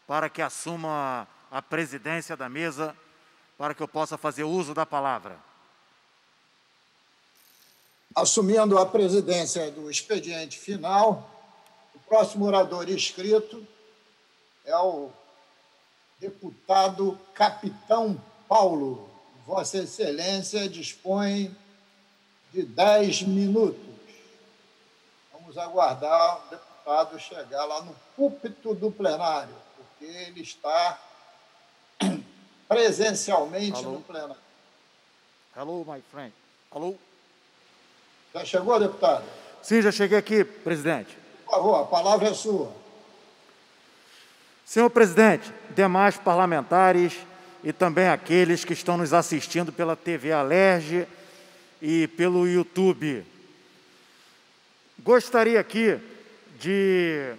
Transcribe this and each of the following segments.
para que assuma a presidência da mesa, para que eu possa fazer uso da palavra. Assumindo a presidência do expediente final, o próximo orador inscrito é o deputado Capitão Paulo. Vossa Excelência dispõe de 10 minutos. Vamos aguardar o deputado chegar lá no púlpito do plenário, porque ele está presencialmente no plenário. Hello, my friend. Hello. Já chegou, deputado? Sim, já cheguei aqui, presidente. Por favor, a palavra é sua. Senhor presidente, demais parlamentares e também aqueles que estão nos assistindo pela TV Alerj e pelo YouTube. Gostaria aqui de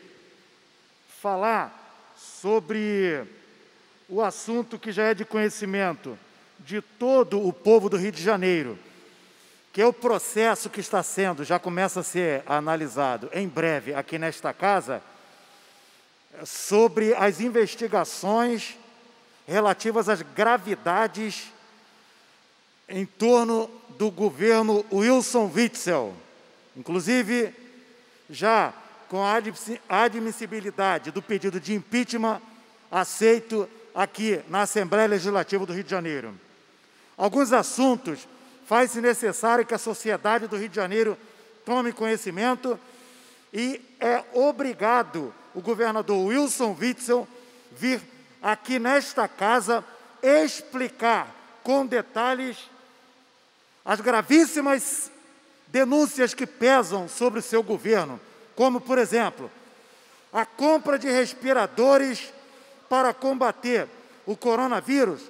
falar sobre o assunto que já é de conhecimento de todo o povo do Rio de Janeiro, que é o processo que está sendo, já começa a ser analisado em breve aqui nesta casa, sobre as investigações relativas às gravidades em torno do governo Wilson Witzel, inclusive já com a admissibilidade do pedido de impeachment aceito aqui na Assembleia Legislativa do Rio de Janeiro. Alguns assuntos faz-se necessário que a sociedade do Rio de Janeiro tome conhecimento e é obrigado o governador Wilson Witzel vir aqui nesta casa explicar com detalhes as gravíssimas denúncias que pesam sobre o seu governo, como, por exemplo, a compra de respiradores para combater o coronavírus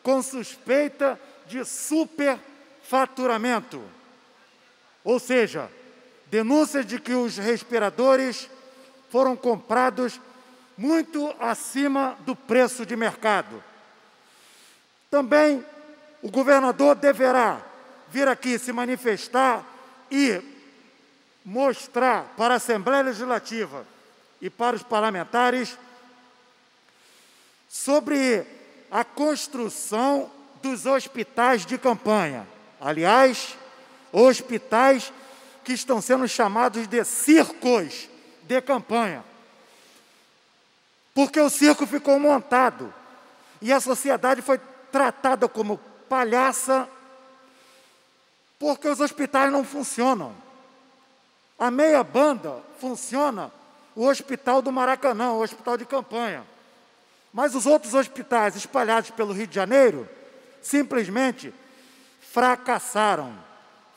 com suspeita de superfaturamento. Ou seja, denúncias de que os respiradores foram comprados muito acima do preço de mercado. Também o governador deverá vir aqui se manifestar e mostrar para a Assembleia Legislativa e para os parlamentares sobre a construção dos hospitais de campanha. Aliás, hospitais que estão sendo chamados de circos de campanha. Porque o circo ficou montado e a sociedade foi tratada como palhaça porque os hospitais não funcionam. A meia banda funciona o hospital do Maracanã, o hospital de campanha. Mas os outros hospitais espalhados pelo Rio de Janeiro simplesmente fracassaram.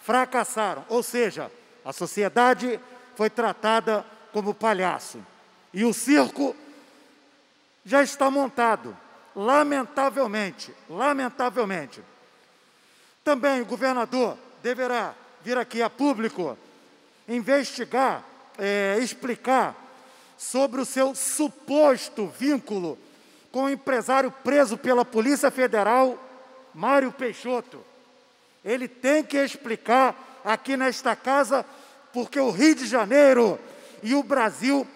Fracassaram. Ou seja, a sociedade foi tratada como palhaço. E o circo já está montado, lamentavelmente, lamentavelmente. Também o governador deverá vir aqui a público investigar, explicar sobre o seu suposto vínculo com o empresário preso pela Polícia Federal, Mário Peixoto. Ele tem que explicar aqui nesta casa, porque o Rio de Janeiro e o Brasil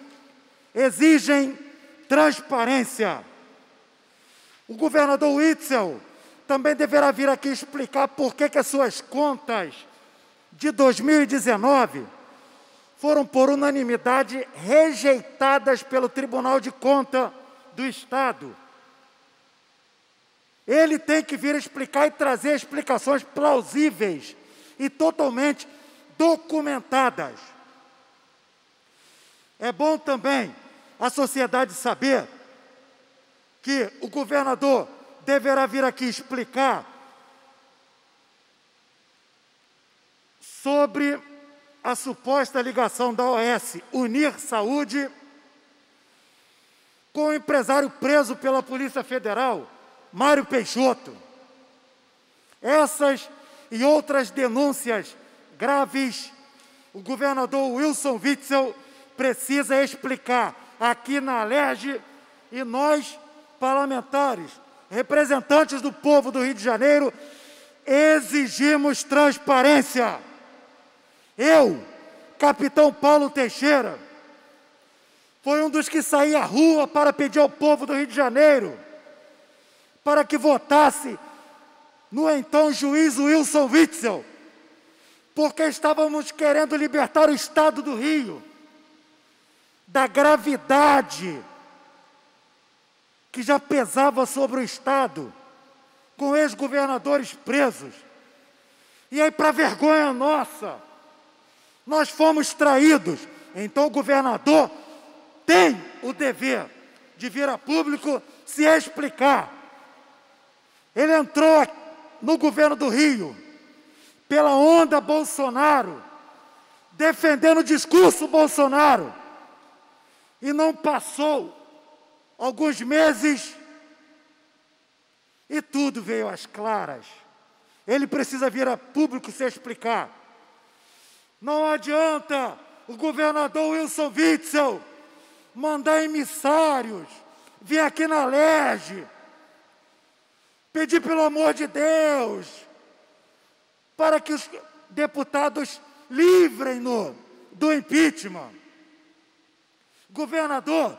exigem transparência. O governador Witzel também deverá vir aqui explicar por que as suas contas de 2019 foram, por unanimidade, rejeitadas pelo Tribunal de Contas do Estado. Ele tem que vir explicar e trazer explicações plausíveis e totalmente documentadas. É bom também a sociedade saber que o governador deverá vir aqui explicar sobre a suposta ligação da OS Unir Saúde com o empresário preso pela Polícia Federal, Mário Peixoto. Essas e outras denúncias graves, o governador Wilson Witzel precisa explicar aqui na Alerj e nós, parlamentares, representantes do povo do Rio de Janeiro, exigimos transparência. Eu, Capitão Paulo Teixeira, foi um dos que saía à rua para pedir ao povo do Rio de Janeiro para que votasse no então juiz Wilson Witzel, porque estávamos querendo libertar o Estado do Rio da gravidade que já pesava sobre o Estado, com ex-governadores presos. E aí, para vergonha nossa, nós fomos traídos. Então o governador tem o dever de vir a público se explicar. Ele entrou no governo do Rio pela onda Bolsonaro, defendendo o discurso Bolsonaro, e não passou alguns meses e tudo veio às claras. Ele precisa vir a público se explicar. Não adianta o governador Wilson Witzel mandar emissários vir aqui na LERJ, pedir pelo amor de Deus, para que os deputados livrem-no do impeachment. Governador,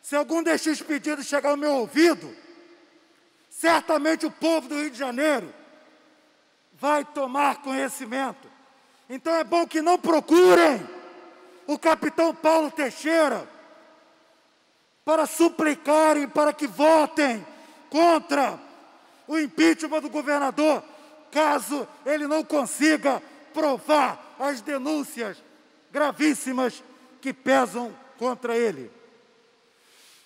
se algum destes pedidos chegar ao meu ouvido, certamente o povo do Rio de Janeiro vai tomar conhecimento. Então é bom que não procurem o capitão Paulo Teixeira para suplicarem para que votem contra o impeachment do governador, caso ele não consiga provar as denúncias gravíssimas que pesam contra ele.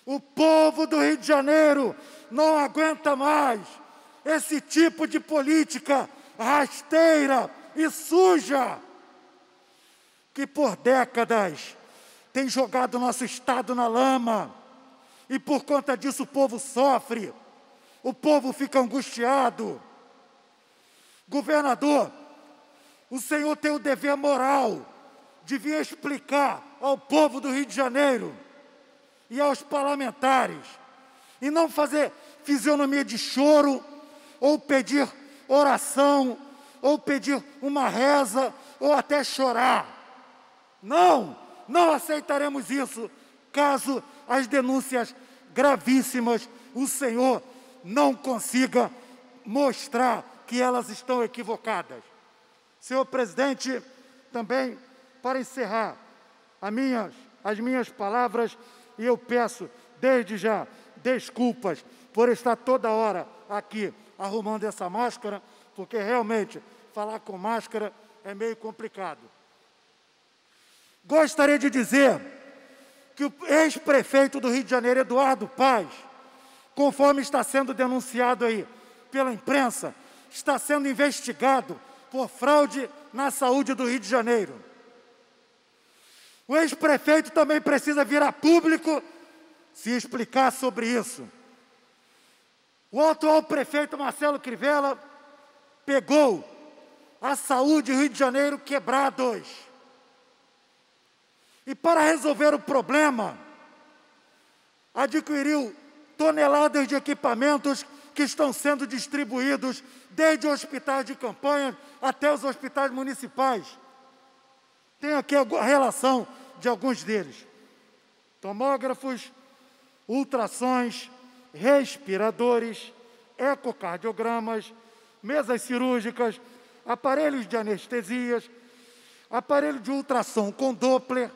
O povo do Rio de Janeiro não aguenta mais esse tipo de política rasteira e suja, que por décadas tem jogado nosso Estado na lama, e por conta disso o povo sofre, o povo fica angustiado. Governador, o senhor tem o dever moral de vir explicar ao povo do Rio de Janeiro e aos parlamentares, e não fazer fisionomia de choro, ou pedir oração, ou pedir uma reza, ou até chorar. Não, não aceitaremos isso, caso as denúncias gravíssimas o senhor não consiga mostrar que elas estão equivocadas. Senhor presidente, também para encerrar as minhas palavras, e eu peço desde já desculpas por estar toda hora aqui arrumando essa máscara, porque realmente falar com máscara é meio complicado. Gostaria de dizer que o ex-prefeito do Rio de Janeiro, Eduardo Paes, conforme está sendo denunciado aí pela imprensa, está sendo investigado por fraude na saúde do Rio de Janeiro. O ex-prefeito também precisa vir a público se explicar sobre isso. O atual prefeito Marcelo Crivella pegou a saúde do Rio de Janeiro quebrados. E para resolver o problema, adquiriu toneladas de equipamentos que estão sendo distribuídos desde hospitais de campanha até os hospitais municipais. Tem aqui a relação de alguns deles: tomógrafos, ultrassons, respiradores, ecocardiogramas, mesas cirúrgicas, aparelhos de anestesias, aparelho de ultrassom com Doppler,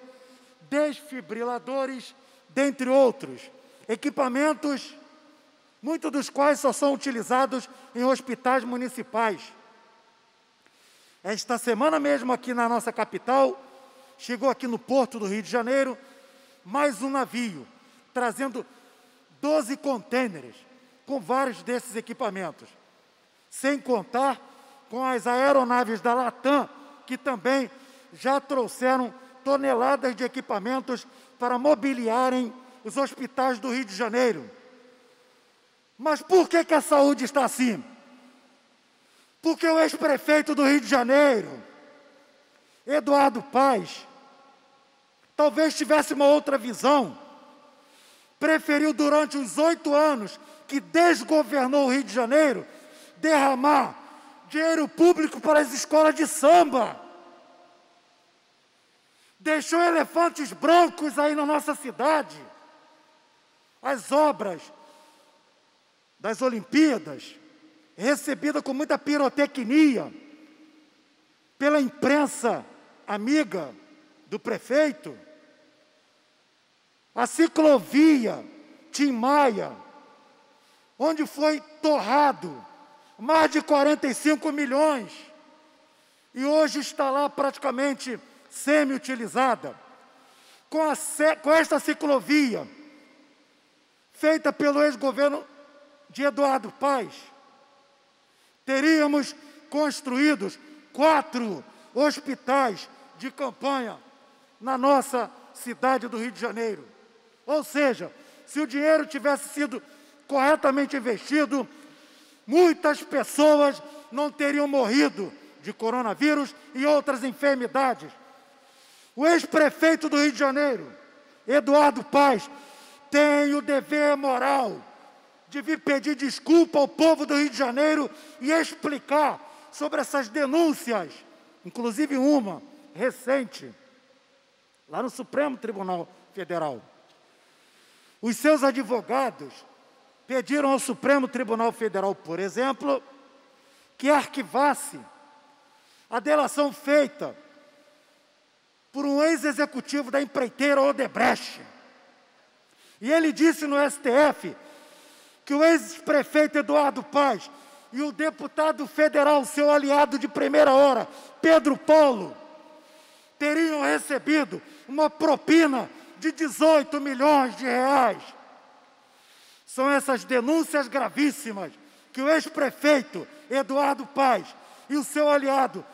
desfibriladores, dentre outros. Equipamentos, muitos dos quais só são utilizados em hospitais municipais. Esta semana mesmo, aqui na nossa capital, chegou aqui no Porto do Rio de Janeiro mais um navio, trazendo 12 contêineres com vários desses equipamentos, sem contar com as aeronaves da Latam, que também já trouxeram toneladas de equipamentos para mobiliarem os hospitais do Rio de Janeiro. Mas por que a saúde está assim? Porque o ex-prefeito do Rio de Janeiro, Eduardo Paes, talvez tivesse uma outra visão, preferiu durante os 8 anos que desgovernou o Rio de Janeiro, derramar dinheiro público para as escolas de samba. deixou elefantes brancos aí na nossa cidade. As obras das Olimpíadas, recebida com muita pirotecnia pela imprensa amiga do prefeito. A ciclovia Tim Maia, onde foi torrado mais de 45 milhões, e hoje está lá praticamente semi-utilizada. Com esta ciclovia, feita pelo ex-governo de Eduardo Paes, teríamos construídos 4 hospitais de campanha na nossa cidade do Rio de Janeiro. Ou seja, se o dinheiro tivesse sido corretamente investido, muitas pessoas não teriam morrido de coronavírus e outras enfermidades. O ex-prefeito do Rio de Janeiro, Eduardo Paes, tem o dever moral de vir pedir desculpa ao povo do Rio de Janeiro e explicar sobre essas denúncias, inclusive uma recente, lá no Supremo Tribunal Federal. Os seus advogados pediram ao Supremo Tribunal Federal, por exemplo, que arquivasse a delação feita por um ex-executivo da empreiteira Odebrecht. E ele disse no STF que o ex-prefeito Eduardo Paes e o deputado federal, seu aliado de primeira hora, Pedro Paulo, teriam recebido uma propina de 18 milhões de reais. São essas denúncias gravíssimas que o ex-prefeito Eduardo Paes e o seu aliado,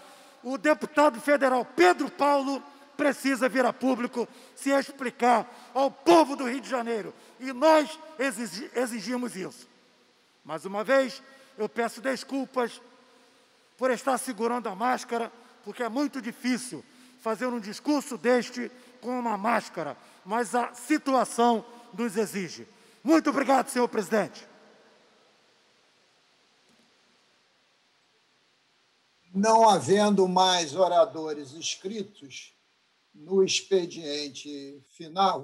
o deputado federal Pedro Paulo, precisa vir a público se explicar ao povo do Rio de Janeiro. E nós exigimos isso. Mais uma vez, eu peço desculpas por estar segurando a máscara, porque é muito difícil fazer um discurso deste com uma máscara, mas a situação nos exige. Muito obrigado, senhor presidente. Não havendo mais oradores inscritos no expediente final,